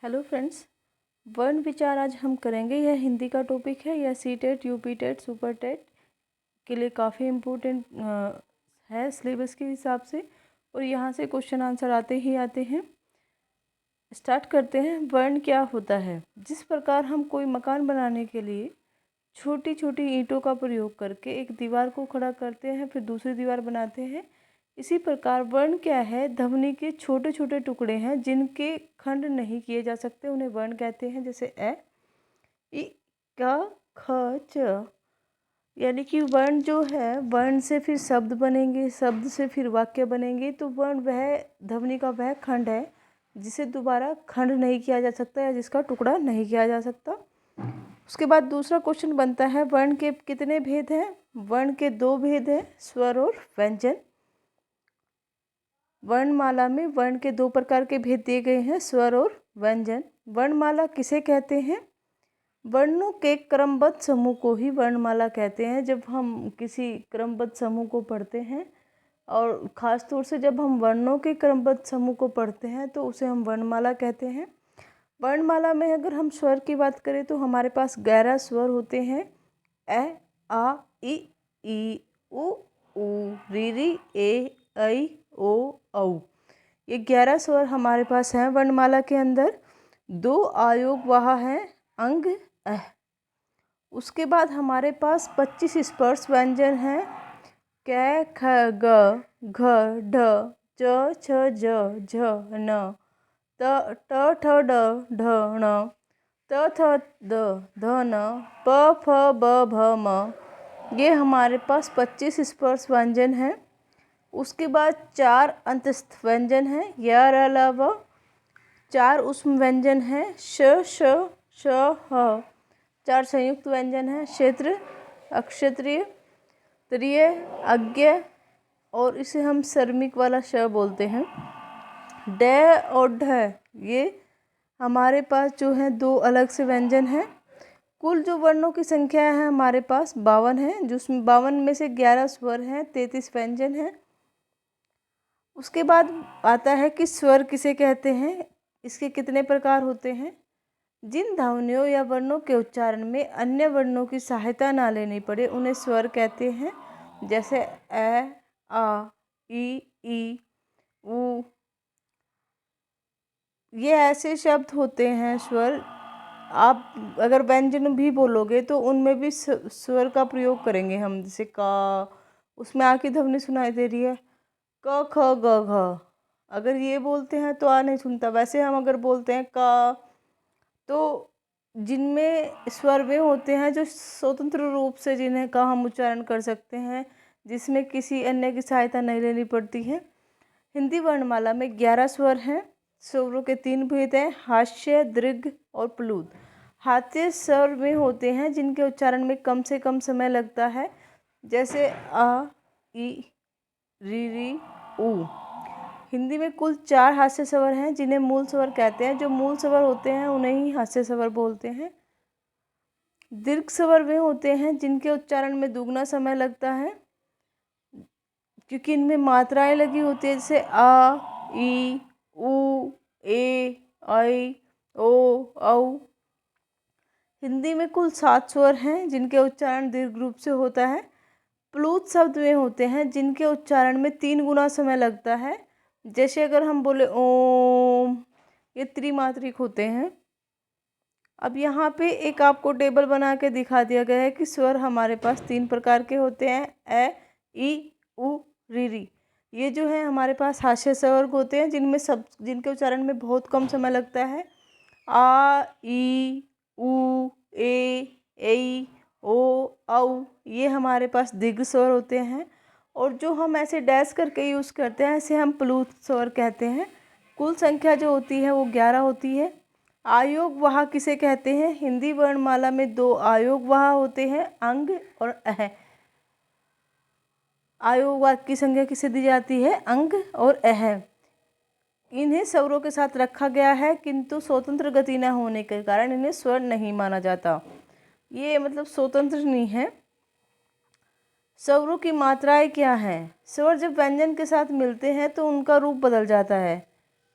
Hello friends, वर्ण विचार आज हम करेंगे। यह हिंदी का टॉपिक है। यह C TET, UP TET, super TET के लिए काफ़ी इम्पोर्टेंट है सिलेबस के हिसाब से, और यहाँ से क्वेश्चन आंसर आते ही आते हैं। स्टार्ट करते हैं। वर्ण क्या होता है? जिस प्रकार हम कोई मकान बनाने के लिए छोटी छोटी ईंटों का प्रयोग करके एक दीवार को खड़ा करते हैं, फिर दूसरी दीवार बनाते हैं, इसी प्रकार वर्ण क्या है? ध्वनि के छोटे छोटे टुकड़े हैं जिनके खंड नहीं किए जा सकते, उन्हें वर्ण कहते हैं। जैसे ए, इ, क, ख, च। यानी कि वर्ण जो है, वर्ण से फिर शब्द बनेंगे, शब्द से फिर वाक्य बनेंगे। तो वर्ण वह ध्वनि का वह खंड है जिसे दोबारा खंड नहीं किया जा सकता या जिसका टुकड़ा नहीं किया जा सकता। उसके बाद दूसरा क्वेश्चन बनता है, वर्ण के कितने भेद हैं? वर्ण के दो भेद हैं, स्वर और व्यंजन। वर्णमाला में वर्ण के दो प्रकार के भेद दिए गए हैं, स्वर और व्यंजन। वर्णमाला किसे कहते हैं? वर्णों के क्रमबद्ध समूह को ही वर्णमाला कहते हैं। जब हम किसी क्रमबद्ध समूह को पढ़ते हैं, और ख़ास तौर से जब हम वर्णों के क्रमबद्ध समूह को पढ़ते हैं, तो उसे हम वर्णमाला कहते हैं। वर्णमाला में अगर हम स्वर की बात करें तो हमारे पास 11 स्वर होते हैं। ए, आ, ई, उ, री, ए, ऐ, ओ, औ। ये 11 स्वर हमारे पास हैं वर्णमाला के अंदर। 2 आयोग वहाँ हैं, अंग, अह। उसके बाद हमारे पास 25 स्पर्श व्यंजन हैं। क, ख, ग, घ, ढ, च, छ, ज, झ, न, त, ट, ठ, ड, ढ, ण, त, थ, द, ध, न, प, फ, ब, भ, म। ये हमारे पास 25 स्पर्श व्यंजन हैं। उसके बाद 4 अंतस्थ व्यंजन हैं, य, र, ल, व। 4 ऊष्म व्यंजन हैं, श, श, ह। 4 संयुक्त व्यंजन हैं, क्षेत्र, अक्षत्रिय, त्रिय, अज्ञ, और इसे हम सर्मिक वाला श बोलते हैं। ड और ढ, ये हमारे पास जो है 2 अलग से व्यंजन हैं। कुल जो वर्णों की संख्या है हमारे पास 52 है, जिसमें 52 में से 11 स्वर हैं, 33 व्यंजन हैं। उसके बाद आता है कि स्वर किसे कहते हैं, इसके कितने प्रकार होते हैं। जिन ध्वनियों या वर्णों के उच्चारण में अन्य वर्णों की सहायता ना लेनी पड़े उन्हें स्वर कहते हैं। जैसे ए, आ, ई, उ। ये ऐसे शब्द होते हैं स्वर। आप अगर व्यंजन भी बोलोगे तो उनमें भी स्वर का प्रयोग करेंगे हम। जैसे का, उसमें आ की ध्वनि सुनाई दे रही है, क, ख, ग, घ। अगर ये बोलते हैं तो आ नहीं सुनता। वैसे हम अगर बोलते हैं का, तो जिनमें स्वर वे होते हैं जो स्वतंत्र रूप से जिन्हें का हम उच्चारण कर सकते हैं, जिसमें किसी अन्य की सहायता नहीं लेनी पड़ती है। हिंदी वर्णमाला में 11 स्वर हैं। स्वरों के 3 भेद हैं, हास्य, दीर्घ और प्लुत। हास्य स्वर वे होते हैं जिनके उच्चारण में कम से कम समय लगता है। जैसे आ, ई, री, उ। हिंदी में कुल 4 हास्य स्वर हैं जिन्हें मूल स्वर कहते हैं। जो मूल स्वर होते हैं उन्हें ही हास्य स्वर बोलते हैं। दीर्घ स्वर वे होते हैं जिनके उच्चारण में दुगना समय लगता है, क्योंकि इनमें मात्राएं लगी होती है। जैसे आ, ई, उ, ए, ऐ, ओ, औ। हिंदी में कुल 7 स्वर हैं जिनके उच्चारण दीर्घ रूप से होता है। प्लुत शब्द वे होते हैं जिनके उच्चारण में 3 गुना समय लगता है। जैसे अगर हम बोले ओम, ये त्रिमात्रिक होते हैं। अब यहाँ पे एक आपको टेबल बना के दिखा दिया गया है कि स्वर हमारे पास 3 प्रकार के होते हैं, ए, ई, उ, री। ये जो है हमारे पास हास्य स्वर होते हैं जिनके उच्चारण में बहुत कम समय लगता है। आ, ई, उ, ए, ऐ, ओ, औ। ये हमारे पास दीर्घ स्वर होते हैं, और जो हम ऐसे डैश करके यूज़ करते हैं ऐसे हम प्लुत स्वर कहते हैं। कुल संख्या जो होती है वो 11 होती है। आयोग वहा किसे कहते हैं? हिंदी वर्णमाला में 2 आयोग वहा होते हैं, अंग और अह। आयोग वाक्य की संख्या किसे दी जाती है? अंग और अह। इन्हें स्वरों के साथ रखा गया है, किंतु स्वतंत्र गति न होने के कारण इन्हें स्वर नहीं माना जाता। ये मतलब स्वतंत्र नहीं है। स्वरों की मात्राएं क्या हैं? स्वर जब व्यंजन के साथ मिलते हैं तो उनका रूप बदल जाता है।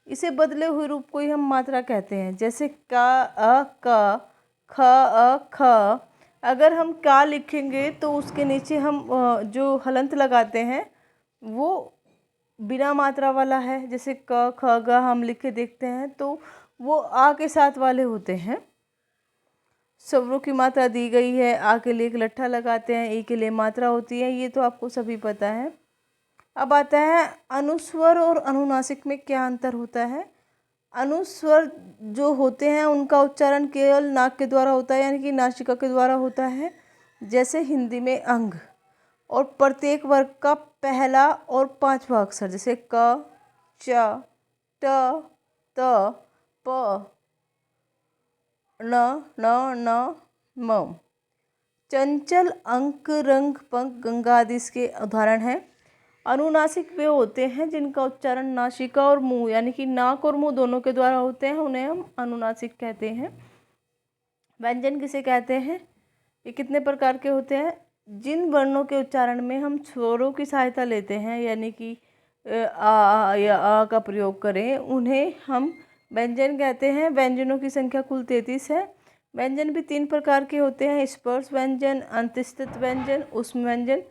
इसे बदले हुए रूप को ही हम मात्रा कहते हैं। जैसे का, अ, क, ख, अ, ख। अगर हम का लिखेंगे तो उसके नीचे हम जो हलंत लगाते हैं वो बिना मात्रा वाला है। जैसे क, ख, ग हम लिख के देखते हैं तो वो आ के साथ वाले होते हैं। स्वरों की मात्रा दी गई है, आ के लिए एक लट्ठा लगाते हैं, ई के लिए मात्रा होती है, ये तो आपको सभी पता है। अब आता है अनुस्वर और अनुनासिक में क्या अंतर होता है। अनुस्वर जो होते हैं उनका उच्चारण केवल नाक के द्वारा होता है, यानी कि नासिका के द्वारा होता है। जैसे हिंदी में अंग, और प्रत्येक वर्ग का पहला और पांचवा अक्षर, जैसे क, च, ट, त, प, न, न, म। चंचल, अंक, रंग, पंख, गंगा आदि इसके उदाहरण हैं। अनुनासिक वे होते हैं जिनका उच्चारण नासिका और मुंह, यानी कि नाक और मुंह दोनों के द्वारा होते हैं, उन्हें हम अनुनासिक कहते हैं। व्यंजन किसे कहते हैं? ये कितने प्रकार के होते हैं? जिन वर्णों के उच्चारण में हम स्वरों की सहायता लेते हैं, यानी कि आ या आ का प्रयोग करें, उन्हें हम व्यंजन कहते हैं। व्यंजनों की संख्या कुल 33 है। व्यंजन भी 3 प्रकार के होते हैं: स्पर्श व्यंजन, अंतस्थित व्यंजन, ऊष्म व्यंजन।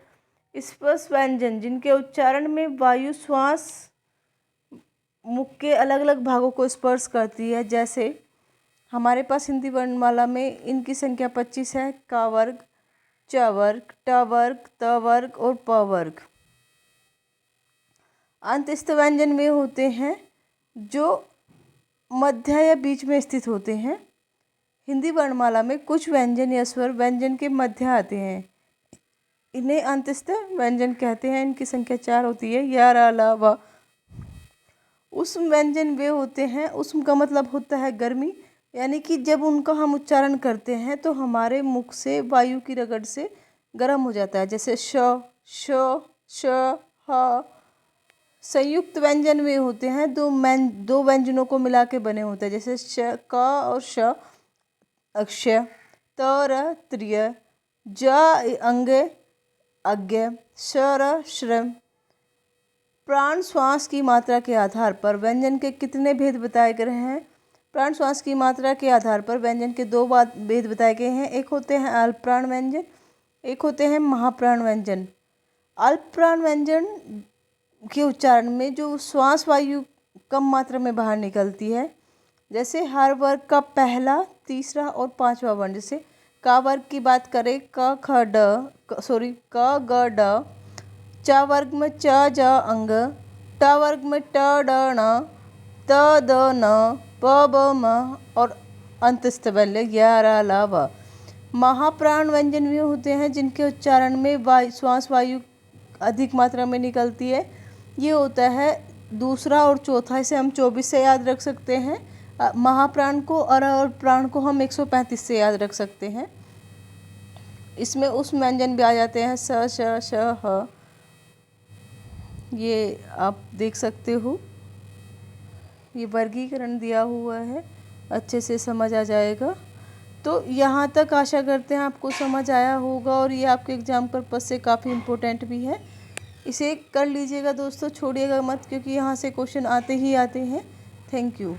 स्पर्श व्यंजन जिनके उच्चारण में वायु श्वास मुख के अलग अलग भागों को स्पर्श करती है। जैसे हमारे पास हिंदी वर्णमाला में इनकी संख्या 25 है: का वर्ग, च वर्ग, ट वर्ग, त वर्ग और प वर्ग। अंतस्थ व्यंजन में होते हैं जो मध्य या बीच में स्थित होते हैं। हिंदी वर्णमाला में कुछ व्यंजन या स्वर व्यंजन के मध्य आते हैं, इन्हें अंतस्थ व्यंजन कहते हैं। इनकी संख्या 4 होती है: या, रा, ला, वा। ऊष्म व्यंजन वे होते हैं, ऊष्म का मतलब होता है गर्मी, यानी कि जब उनका हम उच्चारण करते हैं तो हमारे मुख से वायु की रगड़ से गर्म हो जाता है। जैसे श, श, श, ह। संयुक्त व्यंजन वे होते हैं दो व्यंजनों को मिला के बने होते हैं। जैसे श, क और श अक्षय, त, र त्रिय, ज अंग अज्ञ, श श्रम। प्राण श्वास की मात्रा के आधार पर व्यंजन के कितने भेद बताए गए हैं? प्राण श्वास की मात्रा के आधार पर व्यंजन के 2 भेद बताए गए हैं। एक होते हैं अल्प प्राण व्यंजन, एक होते हैं महाप्राण व्यंजन। अल्प प्राण व्यंजन के उच्चारण में जो श्वास वायु कम मात्रा में बाहर निकलती है। जैसे हर वर्ग का पहला, तीसरा और पांचवा वर्ण। जैसे का वर्ग की बात करें, क, ख, क, ग, ड। च वर्ग में च, ज अंग। ट वर्ग में ट, ड, ण। त, द, न। प, ब, म और अंतस्थ व्यंजन या, रा, ला, व। महाप्राण व्यंजन वे होते हैं जिनके उच्चारण में श्वास वायु अधिक मात्रा में निकलती है। ये होता है दूसरा और चौथा, इसे हम 24 से याद रख सकते हैं। महाप्राण को और प्राण को हम 135 से याद रख सकते हैं। इसमें उस व्यंजन भी आ जाते हैं: स, श, श, ह। ये आप देख सकते हो, ये वर्गीकरण दिया हुआ है, अच्छे से समझ आ जाएगा। तो यहाँ तक आशा करते हैं आपको समझ आया होगा, और ये आपके एग्ज़ाम पर्पज से काफ़ी इम्पोर्टेंट भी है। इसे कर लीजिएगा दोस्तों, छोड़िएगा मत, क्योंकि यहाँ से क्वेश्चन आते ही आते हैं। Thank you.